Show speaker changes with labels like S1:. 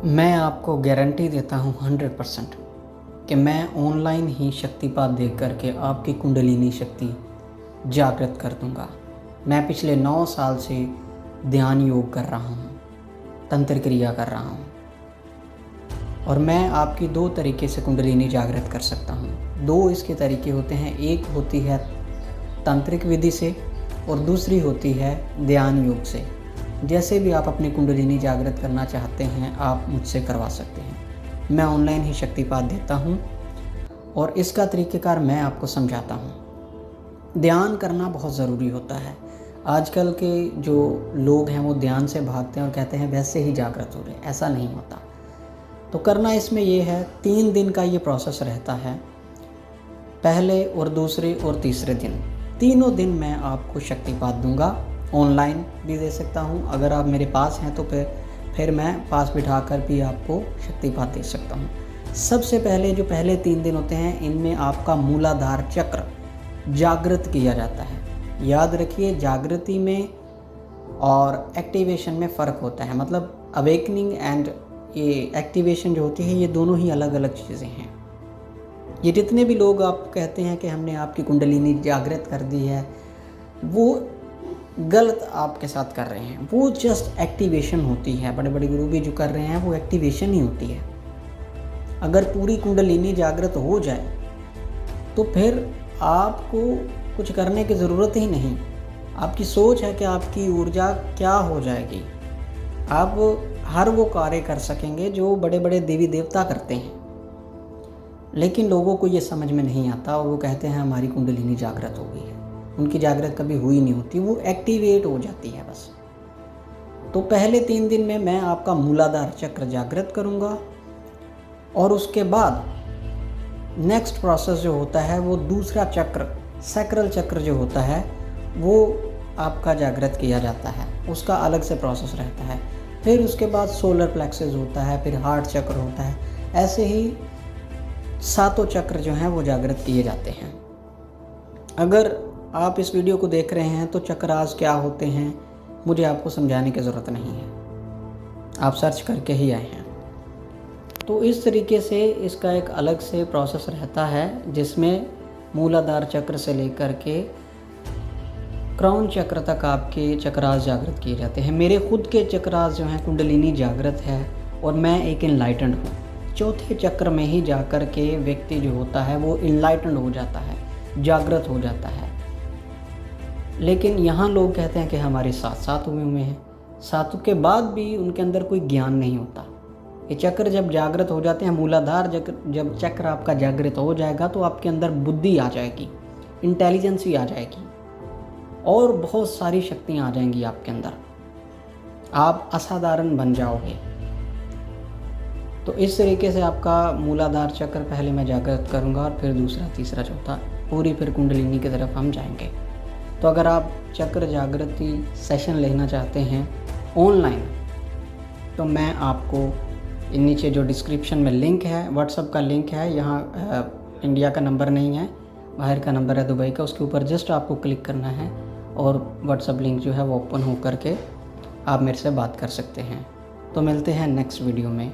S1: मैं आपको गारंटी देता हूँ 100% कि मैं ऑनलाइन ही शक्तिपात देख करके आपकी कुंडलिनी शक्ति जागृत कर दूँगा। मैं पिछले 9 साल से ध्यान योग कर रहा हूँ, तंत्र क्रिया कर रहा हूँ और मैं आपकी 2 तरीके से कुंडलिनी जागृत कर सकता हूँ। 2 इसके तरीके होते हैं, एक होती है तांत्रिक विधि से और दूसरी होती है ध्यान योग से। जैसे भी आप अपनी कुंडलिनी जागृत करना चाहते हैं आप मुझसे करवा सकते हैं। मैं ऑनलाइन ही शक्तिपात देता हूँ और इसका तरीक़ेकार मैं आपको समझाता हूँ। ध्यान करना बहुत ज़रूरी होता है। आजकल के जो लोग हैं वो ध्यान से भागते हैं और कहते हैं वैसे ही जागृत हो रहे हैं, ऐसा नहीं होता। तो करना इसमें ये है, 3 दिन का ये प्रोसेस रहता है। पहले और दूसरे और तीसरे दिन, तीनों दिन मैं आपको शक्तिपात दूंगा। ऑनलाइन भी दे सकता हूँ, अगर आप मेरे पास हैं तो फिर मैं पास बिठा कर भी आपको शक्तिपात दे सकता हूँ। सबसे पहले जो पहले 3 दिन होते हैं इनमें आपका मूलाधार चक्र जागृत किया जाता है। याद रखिए, जागृति में और एक्टिवेशन में फ़र्क होता है। मतलब अवेकनिंग एंड ये एक्टिवेशन जो होती है ये दोनों ही अलग अलग चीज़ें हैं। ये जितने भी लोग आप कहते हैं कि हमने आपकी कुंडलिनी जागृत कर दी है, वो गलत आपके साथ कर रहे हैं। वो जस्ट एक्टिवेशन होती है। बड़े बड़े गुरु भी जो कर रहे हैं वो एक्टिवेशन ही होती है। अगर पूरी कुंडलिनी जागृत हो जाए तो फिर आपको कुछ करने की ज़रूरत ही नहीं। आपकी सोच है कि आपकी ऊर्जा क्या हो जाएगी। आप हर वो कार्य कर सकेंगे जो बड़े बड़े देवी देवता करते हैं, लेकिन लोगों को ये समझ में नहीं आता और वो कहते हैं हमारी कुंडलिनी जागृत हो गई है। उनकी जागृत कभी हुई नहीं होती, वो एक्टिवेट हो जाती है बस। तो पहले 3 दिन में मैं आपका मूलाधार चक्र जागृत करूंगा और उसके बाद नेक्स्ट प्रोसेस जो होता है वो दूसरा चक्र, सैक्रल चक्र जो होता है वो आपका जागृत किया जाता है। उसका अलग से प्रोसेस रहता है। फिर उसके बाद सोलर प्लेक्सस होता है, फिर हार्ट चक्र होता है। ऐसे ही 7 चक्र जो हैं वो जागृत किए जाते हैं। अगर आप इस वीडियो को देख रहे हैं तो चक्रास क्या होते हैं मुझे आपको समझाने की ज़रूरत नहीं है, आप सर्च करके ही आए हैं। तो इस तरीके से इसका एक अलग से प्रोसेस रहता है जिसमें मूलाधार चक्र से लेकर के क्राउन चक्र तक आपके चक्रास जागृत किए जाते हैं। मेरे खुद के चक्रास जो हैं कुंडलिनी जागृत है और मैं एक इनलाइटेंड हूँ। 4थे चक्र में ही जाकर के व्यक्ति जो होता है वो इनलाइटेंड हो जाता है, जागृत हो जाता है। लेकिन यहाँ लोग कहते हैं कि हमारे 7 हुए हैं, 7 के बाद भी उनके अंदर कोई ज्ञान नहीं होता। ये चक्र जब जागृत हो जाते हैं, मूलाधार जब चक्र आपका जागृत हो जाएगा तो आपके अंदर बुद्धि आ जाएगी, इंटेलिजेंस भी आ जाएगी और बहुत सारी शक्तियाँ आ जाएंगी आपके अंदर। आप असाधारण बन जाओगे। तो इस तरीके से आपका मूलाधार चक्र पहले मैं जागृत करूँगा और फिर दूसरा, तीसरा, चौथा, पूरी फिर कुंडलिनी की तरफ हम जाएंगे। तो अगर आप चक्र जागृति सेशन लेना चाहते हैं ऑनलाइन तो मैं आपको नीचे जो डिस्क्रिप्शन में लिंक है, व्हाट्सएप का लिंक है, यहाँ इंडिया का नंबर नहीं है, बाहर का नंबर है दुबई का, उसके ऊपर जस्ट आपको क्लिक करना है और व्हाट्सएप लिंक जो है वो ओपन हो करके आप मेरे से बात कर सकते हैं। तो मिलते हैं नेक्स्ट वीडियो में।